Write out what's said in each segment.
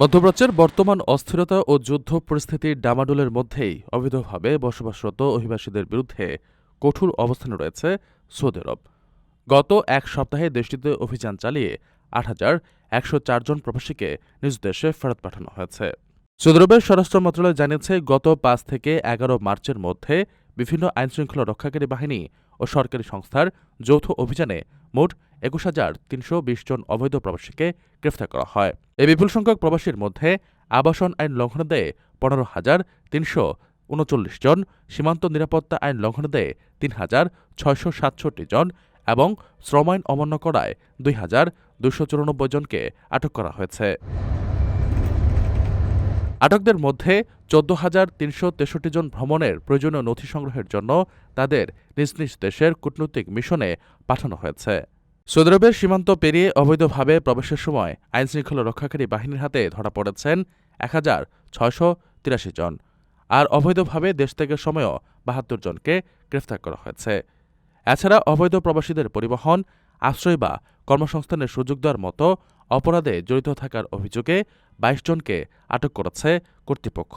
মধ্যপ্রাচ্যের বর্তমান অস্থিরতা ও যুদ্ধ পরিস্থিতির ডামাডোলের মধ্যেই অবৈধভাবে বসবাসরত অভিবাসীদের বিরুদ্ধে কঠোর অবস্থানে রয়েছে সৌদি আরব। গত এক সপ্তাহে দেশটিতে অভিযান চালিয়ে ৮,১০৪ জন প্রবাসীকে নিজ দেশে ফেরত পাঠানো হয়েছে। সৌদি আরবের স্বরাষ্ট্র মন্ত্রণালয় জানিয়েছে, গত ৫ থেকে ১১ মার্চের মধ্যে বিভিন্ন আইনশৃঙ্খলা রক্ষাকারী বাহিনী ও সরকারি সংস্থার যৌথ অভিযানে মোট ২১,৩২০ জন অবৈধ প্রবাসীকে গ্রেফতার করা হয়। এই বিপুল সংখ্যক প্রবাসীর মধ্যে আবাসন আইন লঙ্ঘনে দেয় ১৫,৩৩৯ জন, সীমান্ত নিরাপত্তা আইন লঙ্ঘনে দেয় ৩,৬৬৭ জন এবং শ্রম আইন অমান্য করায় ২,২৯৪ জনকে আটক করা হয়েছে। আটকদের মধ্যে ১৪,৩৬৩ জন ভ্রমণের প্রয়োজনীয় নথি সংগ্রহের জন্য তাদের নিজ নিজ দেশের কূটনৈতিক মিশনে পাঠানো হয়েছে। সৌদি আরবের সীমান্ত পেরিয়ে অবৈধভাবে প্রবেশের সময় আইনশৃঙ্খলা রক্ষাকারী বাহিনীর হাতে ধরা পড়েছেন ১,৬৮৩ জন, আর অবৈধভাবে দেশ ত্যাগের সময়ও ৭২ জনকে গ্রেফতার করা হয়েছে। এছাড়া অবৈধ প্রবাসীদের পরিবহন, আশ্রয় বা কর্মসংস্থানের সুযোগ দেওয়ার মতো অপরাধে জড়িত থাকার অভিযোগে ২২ জনকে আটক করেছে কর্তৃপক্ষ।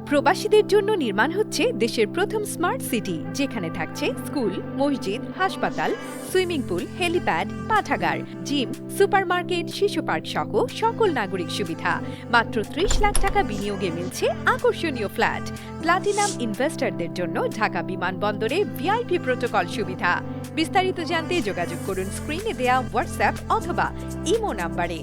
প্রবাসীদের জন্য নির্মাণ হচ্ছে দেশের প্রথম স্মার্ট সিটি, যেখানে থাকছে স্কুল, মসজিদ, হাসপাতাল, সুইমিং পুল, হেলিপ্যাড, পাঠাগার, জিম, সুপারমার্কেট, শিশু পার্ক সহ সকল নাগরিক সুবিধা। মাত্র ৩০ লাখ টাকা বিনিয়োগে মিলছে আকর্ষণীয় ফ্ল্যাট। প্লাটিনাম ইনভেস্টরদের জন্য ঢাকা বিমানবন্দরে ভিআইপি প্রোটোকল সুবিধা। বিস্তারিত জানতে যোগাযোগ করুন স্ক্রিনে দেয়া হোয়াটসঅ্যাপ অথবা ইমো নাম্বারে।